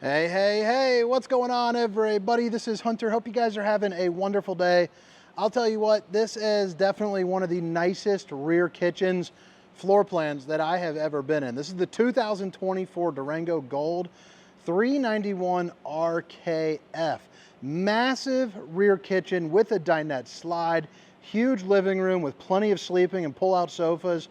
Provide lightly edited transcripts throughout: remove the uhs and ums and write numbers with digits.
Hey, hey, hey, what's going on, everybody? This is Hunter. Hope you guys are having a wonderful day. I'll tell you what, this is definitely one of the nicest rear kitchens floor plans that I have ever been in. This is the 2024 Durango Gold 391 RKF. Massive rear kitchen with a dinette slide, huge living room with plenty of sleeping and pull-out sofas.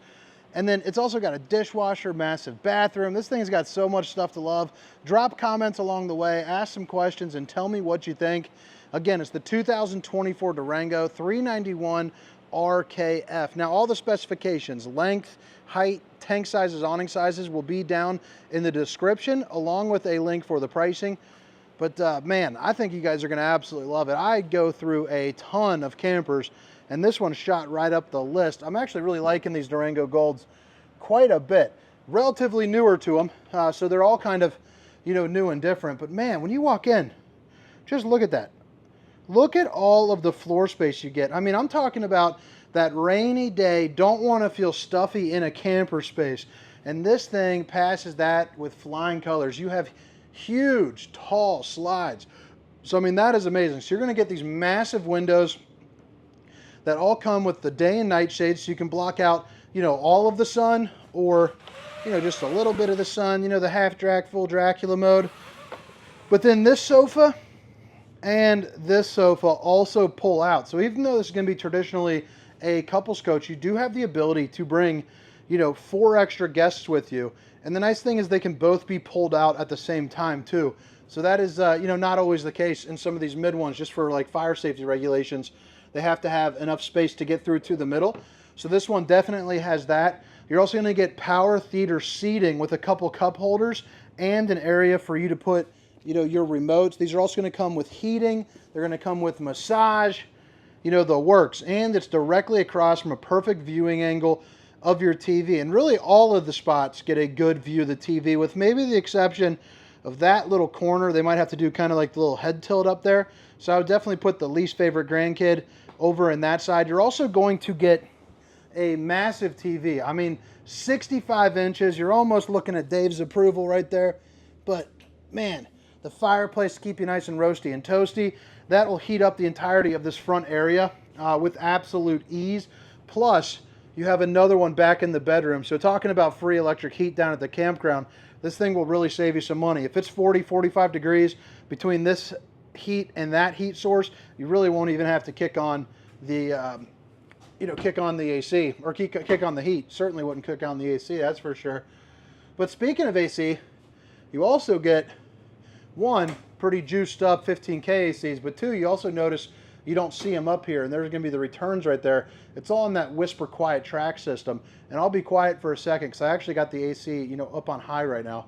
And then it's also got a dishwasher, massive bathroom. This thing's got so much stuff to love. Drop comments along the way, ask some questions, and tell me what you think. Again, it's the 2024 Durango 391 RKF. Now, all the specifications, length, height, tank sizes, awning sizes will be down in the description, along with a link for the pricing. But man, I think you guys are gonna absolutely love it. I go through a ton of campers, and this one shot right up the list. I'm actually really liking these Durango Golds quite a bit. Relatively newer to them, so they're all kind of, new and different. But man, when you walk in, just look at that. Look at all of the floor space you get. I mean, I'm talking about that rainy day, don't want to feel stuffy in a camper space. And this thing passes that with flying colors. You have huge, tall slides. So, I mean, that is amazing. So you're going to get these massive windows that all come with the day and night shades, so you can block out, all of the sun, or, just a little bit of the sun, the half drac, full Dracula mode. But then this sofa and this sofa also pull out. So even though this is going to be traditionally a couples coach, you do have the ability to bring, 4 extra guests with you. And the nice thing is they can both be pulled out at the same time too. So that is, not always the case in some of these mid ones, just for like fire safety regulations. They have to have enough space to get through to the middle. So this one definitely has that. You're also going to get power theater seating with a couple cup holders and an area for you to put, your remotes. These are also going to come with heating. They're going to come with massage, the works. And it's directly across from a perfect viewing angle of your TV. And really all of the spots get a good view of the TV, with maybe the exception of that little corner. They might have to do kind of like the little head tilt up there. So I would definitely put the least favorite grandkid over in that side. You're also going to get a massive TV. I mean, 65 inches. You're almost looking at Dave's approval right there. But man, the fireplace to keep you nice and roasty and toasty. That will heat up the entirety of this front area with absolute ease. Plus, you have another one back in the bedroom. So talking about free electric heat down at the campground, this thing will really save you some money. If it's 40, 45 degrees between this heat and that heat source, you really won't even have to kick on the kick on the AC, or kick on the heat. Certainly wouldn't kick on the AC, that's for sure. But speaking of AC, you also get, one, pretty juiced up 15K ACs, but two, you also notice you don't see them up here, and there's going to be the returns right there. It's all in that whisper quiet track system. And I'll be quiet for a second because I actually got the AC, up on high right now.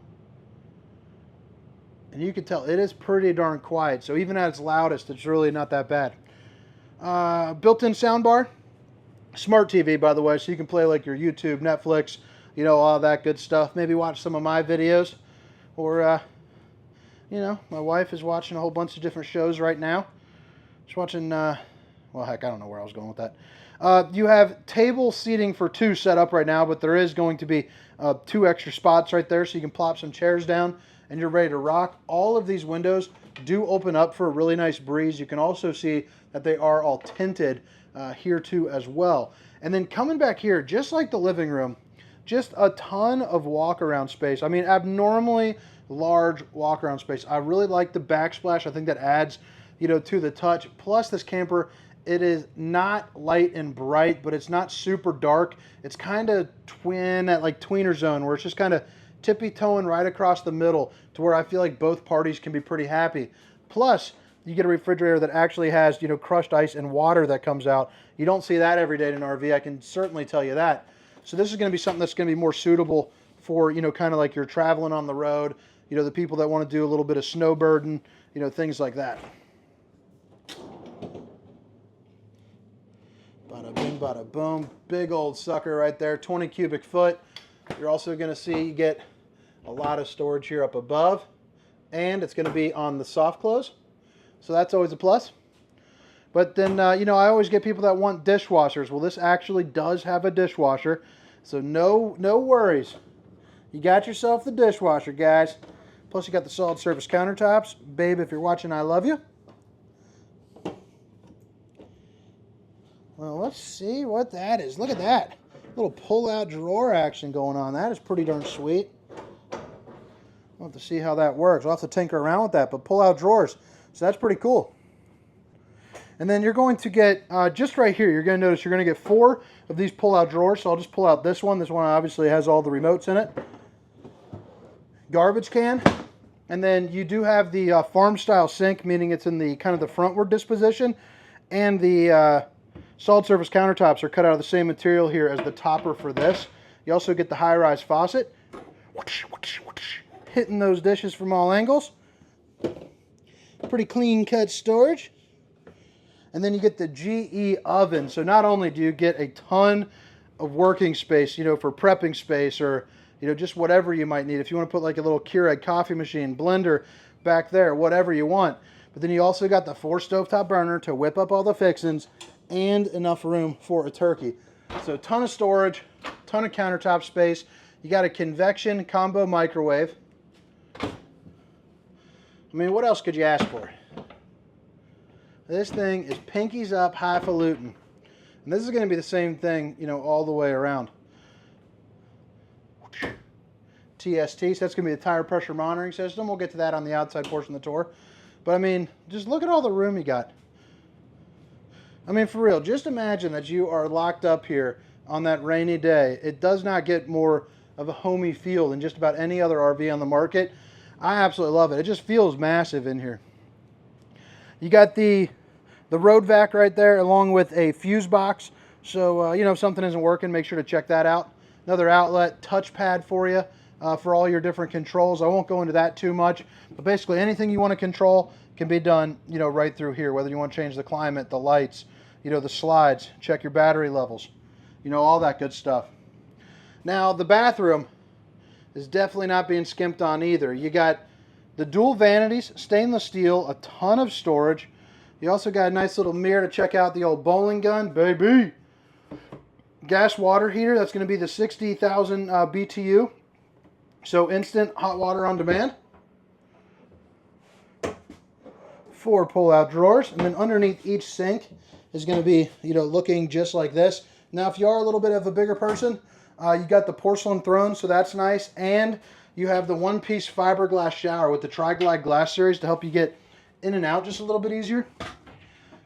And you can tell it is pretty darn quiet. So even at its loudest, it's really not that bad. Built-in soundbar. Smart TV, by the way, so you can play like your YouTube, Netflix, all that good stuff. Maybe watch some of my videos. Or, my wife is watching a whole bunch of different shows right now. She's watching, well, heck, I don't know where I was going with that. You have table seating for 2 set up right now, but there is going to be 2 extra spots right there, so you can plop some chairs down and you're ready to rock. All of these windows do open up for a really nice breeze. You can also see that they are all tinted here too as well. And then coming back here, just like the living room, just a ton of walk-around space. I mean, abnormally large walk-around space. I really like the backsplash. I think that adds, to the touch. Plus, this camper, it is not light and bright, but it's not super dark. It's kind of tweener zone, where it's just kind of tippy-toeing right across the middle, to where I feel like both parties can be pretty happy. Plus, you get a refrigerator that actually has, crushed ice and water that comes out. You don't see that every day in an RV, I can certainly tell you that. So this is going to be something that's going to be more suitable for, kind of like you're traveling on the road, the people that want to do a little bit of snowbirding, things like that. Bada bing, bada boom. Big old sucker right there, 20 cubic foot. You're also going to see you get a lot of storage here up above, and it's going to be on the soft close. So that's always a plus. But then, I always get people that want dishwashers. Well, this actually does have a dishwasher. So no worries. You got yourself the dishwasher, guys. Plus you got the solid surface countertops. Babe, if you're watching, I love you. Well, let's see what that is. Look at that. Little pull-out drawer action going on. That is pretty darn sweet. We'll have to see how that works. We'll have to tinker around with that, but pull-out drawers. So that's pretty cool. And then you're going to get, just right here, you're going to notice you're going to get 4 of these pull-out drawers. So I'll just pull out this one. This one obviously has all the remotes in it. Garbage can. And then you do have the farm-style sink, meaning it's in the kind of the frontward disposition. And the solid surface countertops are cut out of the same material here as the topper for this. You also get the high-rise faucet. Hitting those dishes from all angles. Pretty clean-cut storage. And then you get the GE oven. So not only do you get a ton of working space, you know, for prepping space or, you know, just whatever you might need. If you want to put like a little Keurig coffee machine, blender back there, whatever you want. But then you also got the 4 stovetop burner to whip up all the fixings and enough room for a turkey. So a ton of storage, ton of countertop space. You got a convection combo microwave. I mean, what else could you ask for? This thing is pinkies up, highfalutin. And this is going to be the same thing, you know, all the way around. TST, so that's going to be the tire pressure monitoring system. We'll get to that on the outside portion of the tour. But I mean, just look at all the room you got. I mean, for real, just imagine that you are locked up here on that rainy day. It does not get more of a homey feel than just about any other RV on the market. I absolutely love it. It just feels massive in here. You got the road vac right there along with a fuse box. So, you know, if something isn't working, make sure to check that out. Another outlet, touchpad for you for all your different controls. I won't go into that too much, but basically anything you want to control can be done, you know, right through here. Whether you want to change the climate, the lights, you know, the slides, check your battery levels, you know, all that good stuff. Now, the bathroom is definitely not being skimped on either. You got the dual vanities, stainless steel, a ton of storage. You also got a nice little mirror to check out the old bowling gun, baby. Gas water heater, that's going to be the 60,000 BTU. So instant hot water on demand. 4 pull-out drawers, and then underneath each sink is going to be, you know, looking just like this. Now, if you are a little bit of a bigger person, you got the porcelain throne, so that's nice, and you have the one-piece fiberglass shower with the Tri-Glide glass series to help you get in and out just a little bit easier.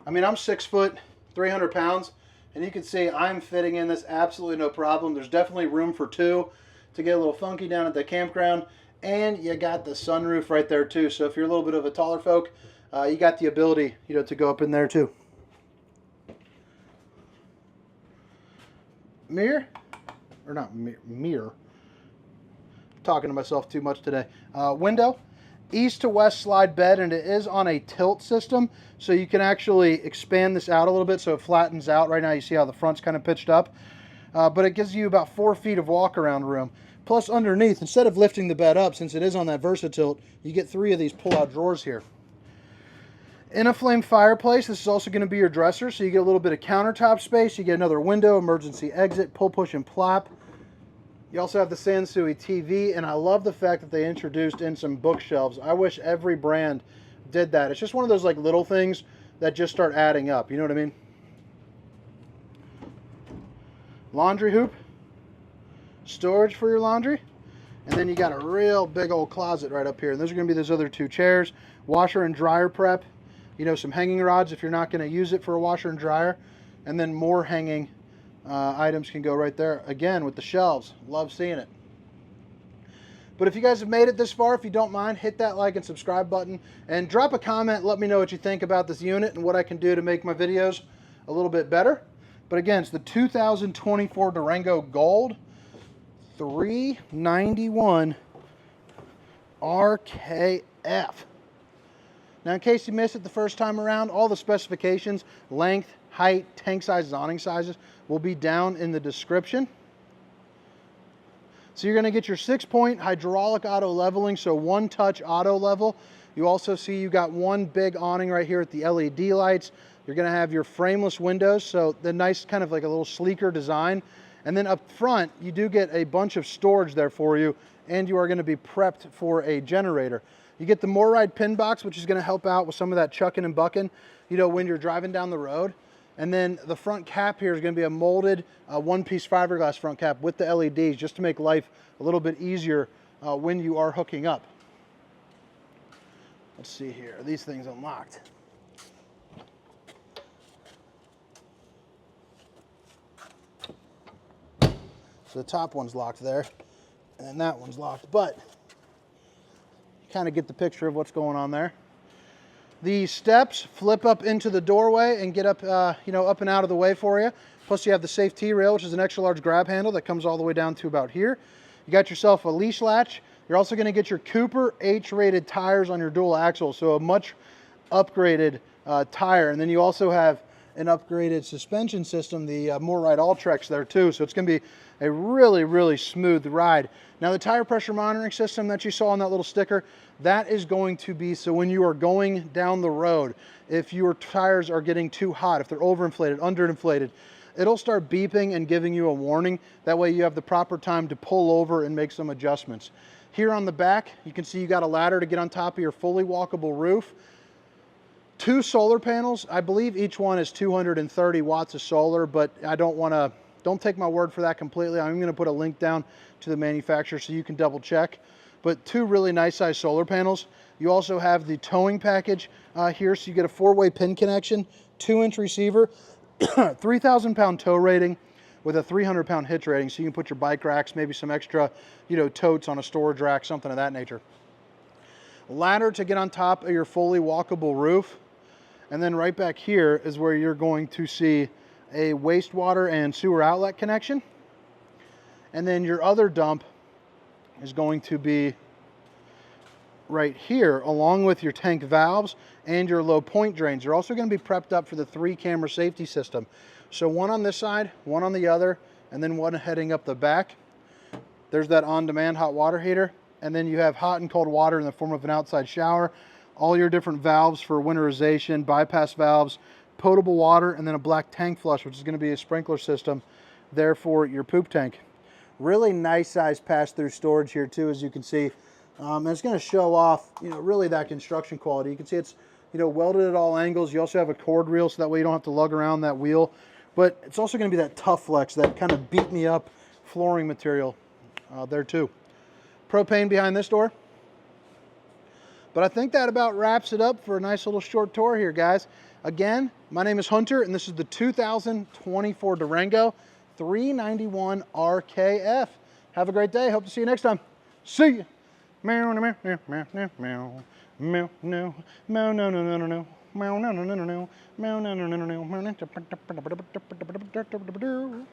I mean, I'm 6 foot, 300 pounds, and you can see I'm fitting in this absolutely no problem. There's definitely room for 2 to get a little funky down at the campground, and you got the sunroof right there too. So if you're a little bit of a taller folk, you got the ability, you know, to go up in there too. Mirror, or not mirror. Talking to myself too much today. Window, east to west slide bed, and it is on a tilt system, so you can actually expand this out a little bit so it flattens out. Right now you see how the front's kind of pitched up, but it gives you about 4 feet of walk around room. Plus underneath, instead of lifting the bed up, since it is on that VersaTilt, you get 3 of these pull-out drawers here. In a flame fireplace, this is also going to be your dresser, so you get a little bit of countertop space. You get another window, emergency exit, pull, push, and plop. You also have the Sansui TV, and I love the fact that they introduced in some bookshelves. I wish every brand did that. It's just one of those like little things that just start adding up. You know what I mean? Laundry hoop, storage for your laundry, and then you got a real big old closet right up here. And those are going to be those other 2 chairs. Washer and dryer prep. You know, some hanging rods if you're not going to use it for a washer and dryer, and then more hanging items can go right there. Again, with the shelves. Love seeing it. But if you guys have made it this far, if you don't mind, hit that like and subscribe button and drop a comment. Let me know what you think about this unit and what I can do to make my videos a little bit better. But again, it's the 2024 Durango Gold $391 RKF. Now, in case you missed it the first time around, all the specifications, length, height, tank sizes, awning sizes, will be down in the description. So you're going to get your 6-point hydraulic auto leveling, so 1-touch auto level. You also see you got 1 big awning right here with the LED lights. You're going to have your frameless windows, so the nice kind of like a little sleeker design. And then up front, you do get a bunch of storage there for you and you are going to be prepped for a generator. You get the MORryde pin box, which is going to help out with some of that chucking and bucking, you know, when you're driving down the road. And then the front cap here is going to be a molded one-piece fiberglass front cap with the LEDs, just to make life a little bit easier when you are hooking up. Let's see here. Are these things unlocked? So the top one's locked there, and that one's locked, but you kind of get the picture of what's going on there. The steps flip up into the doorway and get up, you know, up and out of the way for you. Plus you have the safe T-rail, which is an extra large grab handle that comes all the way down to about here. You got yourself a leash latch. You're also going to get your Cooper H-rated tires on your dual axle, so a much upgraded tire. And then you also have an upgraded suspension system, the MORryde All-Trex there too, so it's going to be a really, really smooth ride. Now the tire pressure monitoring system that you saw on that little sticker, that is going to be so when you are going down the road, if your tires are getting too hot, if they're overinflated, underinflated, it'll start beeping and giving you a warning. That way you have the proper time to pull over and make some adjustments. Here on the back, you can see you got a ladder to get on top of your fully walkable roof. 2 solar panels. I believe each one is 230 watts of solar, but I don't take my word for that completely. I'm going to put a link down to the manufacturer so you can double check. But 2 really nice size solar panels. You also have the towing package here, so you get a 4-way pin connection, 2-inch receiver, 3,000 pound tow rating with a 300 pound hitch rating, so you can put your bike racks, maybe some extra, you know, totes on a storage rack, something of that nature. Ladder to get on top of your fully walkable roof. And then right back here is where you're going to see a wastewater and sewer outlet connection. And then your other dump is going to be right here, along with your tank valves and your low point drains. You're also going to be prepped up for the 3-camera safety system. So one on this side, one on the other, and then one heading up the back. There's that on-demand hot water heater. And then you have hot and cold water in the form of an outside shower. All your different valves for winterization, bypass valves, potable water, and then a black tank flush, which is going to be a sprinkler system there for your poop tank. Really nice size pass-through storage here too, as you can see. And it's going to show off, you know, really that construction quality. You can see it's, you know, welded at all angles. You also have a cord reel, so that way you don't have to lug around that wheel. But it's also going to be that tough flex, that kind of beat me up flooring material there too. Propane behind this door. But I think that about wraps it up for a nice little short tour here, guys. Again, my name is Hunter, and this is the 2024 Durango 391 RKF. Have a great day. Hope to see you next time. See you. Meow, meow, meow, meow, meow, meow, meow, no, meow, no, no, no, no, no, meow, no, no, no, no, meow, no, no, no, no, no, meow,